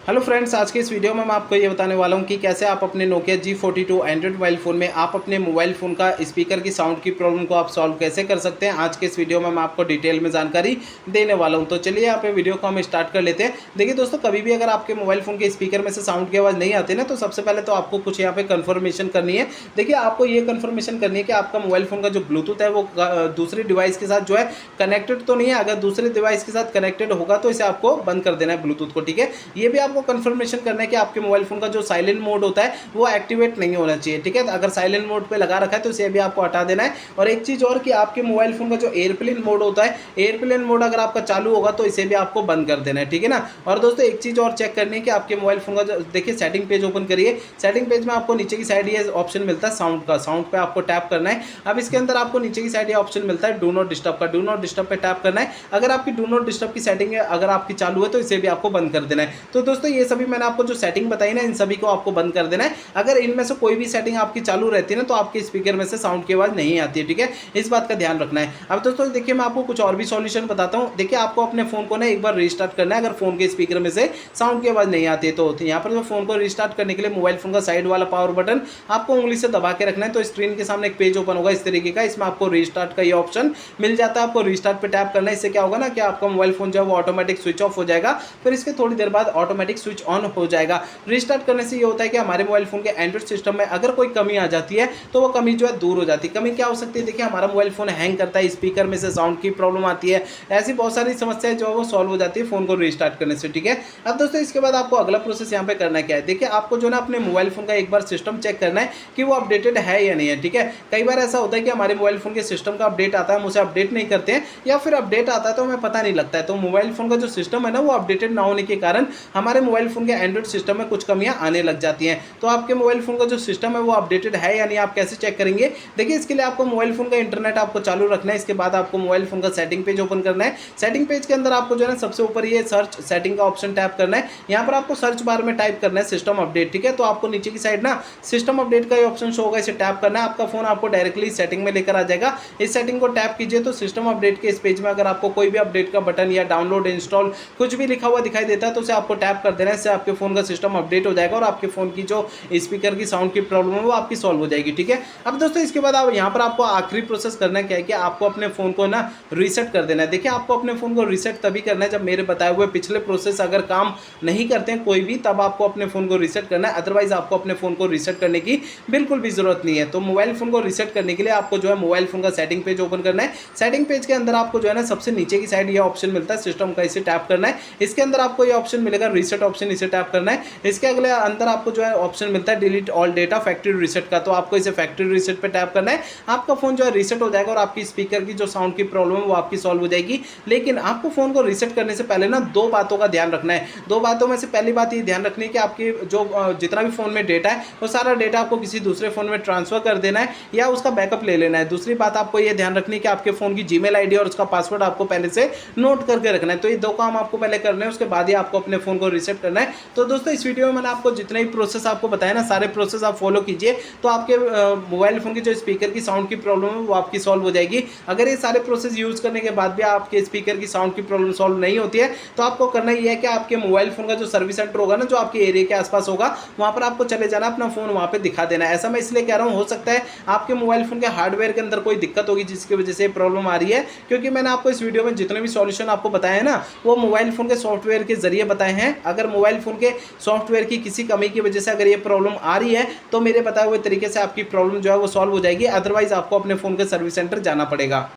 Hello friends, आज के इस वीडियो में मैं आपको ये बताने वाला हूँ कि कैसे आप अपने Nokia G42 Android mobile phone में आप अपने मोबाइल फ़ोन का स्पीकर की साउंड की प्रॉब्लम को आप सॉल्व कैसे कर सकते हैं। आज के इस वीडियो में मैं आपको डिटेल में जानकारी देने वाला हूँ। तो चलिए यहाँ पे वीडियो को हम स्टार्ट कर लेते हैं। देखिए दोस्तों, कभी भी अगर आपके मोबाइल फ़ोन के स्पीकर में से साउंड की आवाज़ नहीं आती ना, तो सबसे पहले तो आपको कुछ यहाँ पे कन्फर्मेशन करनी है। देखिए, आपको ये कन्फर्मेशन करनी है कि आपका मोबाइल फ़ोन का जो ब्लूटूथ है वो दूसरी डिवाइस के साथ जो है कनेक्टेड तो नहीं है। अगर दूसरे डिवाइस के साथ कनेक्टेड होगा तो इसे आपको बंद कर देना है ब्लूटूथ को, ठीक है। ये भी आपको कन्फर्मेशन करना है कि आपके मोबाइल फोन का जो साइलेंट मोड होता है वो एक्टिवेट नहीं होना चाहिए, ठीक है। अगर साइलेंट मोड पे लगा रखा है तो इसे भी आपको हटा देना है। और एक चीज और कि आपके मोबाइल फोन का जो एयरप्लेन मोड होता है, एयरप्लेन मोड अगर आपका चालू होगा तो इसे भी आपको बंद कर देना है, ठीक है ना। और दोस्तों, एक चीज और चेक करनी है कि आपके मोबाइल फोन का जो देखिए सेटिंग पेज ओपन करिए। सेटिंग पेज में आपको नीचे की साइड ये ऑप्शन मिलता है साउंड का, साउंड पे आपको टैप करना है। अब इसके अंदर आपको नीचे की साइड ये ऑप्शन मिलता है डू नॉट डिस्टर्ब का, डू नॉट डिस्टर्ब पे टैप करना है। अगर आपकी डू नॉट डिस्टर्ब की सेटिंग है अगर आपकी चालू है तो इसे भी आपको बंद कर देना है। तो दोस्तों, ये सभी मैंने आपको जो सेटिंग बताई ना, इन सभी को आपको बंद कर देना है। अगर इनमें से कोई भी सेटिंग आपकी चालू रहती है ना, तो आपके स्पीकर में से साउंड की आवाज नहीं आती है, ठीक है। इस बात का ध्यान रखना है। अब दोस्तों देखिए, मैं आपको कुछ और भी सॉल्यूशन बताता हूं। देखिए, आपको अपने फोन को ना एक बार रीस्टार्ट करना है अगर फोन के स्पीकर में से साउंड की आवाज नहीं आती है तो। यहाँ पर फोन को रीस्टार्ट करने के लिए मोबाइल फोन का साइड वाला पावर बटन आपको उंगली से दबा के रखना है। तो स्क्रीन के सामने एक पेज ओपन होगा इस तरीके का, इसमें आपको रीस्टार्ट का ये ऑप्शन मिल जाता है। आपको रीस्टार्ट पे टैप करना है। इससे क्या होगा ना कि आपका मोबाइल फोन जो है वो ऑटोमेटिक स्विच ऑफ हो जाएगा, फिर इसके थोड़ी देर बाद ऑटोमेटिक स्विच ऑन हो जाएगा। रीस्टार्ट करने से ये होता है कि हमारे मोबाइल फोन के एंड्रॉइड सिस्टम में अगर कोई कमी आ जाती है तो वो कमी जो है दूर हो जाती है। कमी क्या हो सकती है? देखिए, हमारा मोबाइल फोन हैंग करता है, स्पीकर में से साउंड की प्रॉब्लम आती है, ऐसी बहुत सारी समस्याएं जो है वो सॉल्व हो जाती है फोन को रीस्टार्ट करने से, ठीक है। अब दोस्तों, इसके बाद आपको अगला प्रोसेस यहाँ पे करना क्या है? देखिए, आपको जो ना अपने मोबाइल फोन का एक बार सिस्टम चेक करना है कि वो अपडेटेड है या नहीं है, ठीक है। कई बार ऐसा होता है कि हमारे मोबाइल फोन के सिस्टम का अपडेट आता है, हम उसे अपडेट नहीं करते हैं, या फिर अपडेट आता है तो हमें पता नहीं लगता है। तो मोबाइल फोन का जो सिस्टम है ना वो अपडेटेड ना होने के कारण हमारे मोबाइल फोन के एंड्रॉइड सिस्टम में कुछ कमियां आने लग जाती हैं। तो आपके मोबाइल फोन का जो सिस्टम है वो अपडेटेड है या नहीं, आप कैसे चेक करेंगे? देखिए, इसके लिए आपको मोबाइल फोन का इंटरनेट आपको चालू रखना है। इसके बाद आपको मोबाइल फोन का सेटिंग पेज ओपन करना है। सेटिंग पेज के अंदर आपको जो है सबसे ऊपर ये सर्च सेटिंग का ऑप्शन टैप करना है। यहाँ पर आपको सर्च बार में टाइप करना है सिस्टम अपडेट, ठीक है। तो आपको नीचे की साइड ना सिस्टम अपडेट का ऑप्शन शो होगा, इसे टैप करना है। आपका फोन आपको डायरेक्टली सेटिंग में लेकर आ जाएगा। इस सेटिंग को टैप कीजिए तो सिस्टम अपडेट के इस पेज में अगर आपको कोई भी अपडेट का बटन या डाउनलोड इंस्टॉल कुछ भी लिखा हुआ दिखाई देता है तो उसे आपको टैप कर देना है। इससे आपके फोन का सिस्टम अपडेट हो जाएगा और आपके फोन की जो स्पीकर की साउंड की प्रॉब्लम है वो आपकी सॉल्व हो जाएगी, ठीक है। अब दोस्तों, इसके बाद आप यहाँ पर आपको आखिरी प्रोसेस करना क्या है कि आपको अपने फोन को ना रीसेट कर देना है। देखिए, आपको अपने फोन को रीसेट तभी करना है जब मेरे बताए हुए पिछले प्रोसेस अगर काम नहीं करते हैं कोई भी, तब आपको अपने फोन को रीसेट करना है। अदरवाइज आपको अपने फोन को रीसेट करने की बिल्कुल भी जरूरत नहीं है। तो मोबाइल फोन को रीसेट करने के लिए आपको जो है मोबाइल फोन का सेटिंग पेज ओपन करना है। सेटिंग पेज के अंदर आपको जो है ना सबसे नीचे की साइड ये ऑप्शन मिलता है सिस्टम का, इसे टैप करना है। इसके अंदर आपको ये ऑप्शन मिलेगा रीसेट ऑप्शन, इसे टैप करना है। इसके अगले अंदर आपको जो है ऑप्शन मिलता है delete all data factory reset का, तो आपको इसे फैक्ट्री रीसेट पे टैप करना है। आपका फोन जो है रीसेट हो जाएगा और आपकी स्पीकर की जो साउंड की प्रॉब्लम है वो आपकी सॉल्व हो जाएगी। लेकिन आपको फोन को रीसेट करने से पहले ना दो बातों का ध्यान रखना है। दो बातों में से पहली बात ये ध्यान रखनी है कि आपकी जो जितना भी फोन में डेटा है वो सारा डेटा आपको किसी दूसरे फोन में ट्रांसफर कर देना है या उसका बैकअप ले लेना है। दूसरी बात आपको ये ध्यान रखनी है कि आपके फोन की जीमेल आईडी और उसका पासवर्ड आपको पहले से नोट करके रखना है। तो ये दो काम आपको पहले करने हैं, उसके बाद ही आपको अपने फोन को रीसेट करना है। तो दोस्तों, इस वीडियो में मैंने आपको जितने भी प्रोसेस आपको बताया ना, सारे प्रोसेस आप फॉलो कीजिए तो आपके मोबाइल फोन की जो स्पीकर की साउंड की प्रॉब्लम है वो आपकी सॉल्व हो जाएगी। अगर ये सारे प्रोसेस यूज करने के बाद भी आपके स्पीकर की साउंड की प्रॉब्लम सॉल्व नहीं होती है तो आपको करना ये है कि आपके मोबाइल फोन का जो सर्विस सेंटर होगा ना, जो आपके एरिया के आसपास होगा, वहां पर आपको चले जाना, अपना फोन वहां पे दिखा देना है। ऐसा मैं इसलिए कह रहा हूं, हो सकता है आपके मोबाइल फोन के हार्डवेयर के अंदर कोई दिक्कत होगी जिसकी वजह से प्रॉब्लम आ रही है, क्योंकि मैंने आपको इस वीडियो में जितने भी सॉल्यूशन आपको बताए हैं ना वो मोबाइल फोन के सॉफ्टवेयर के जरिए बताए हैं। अगर मोबाइल फोन के सॉफ्टवेयर की किसी कमी की वजह से अगर ये प्रॉब्लम आ रही है तो मेरे बताए हुए तरीके से आपकी प्रॉब्लम जो है वो सॉल्व हो जाएगी। अदरवाइज आपको अपने फोन के सर्विस सेंटर जाना पड़ेगा।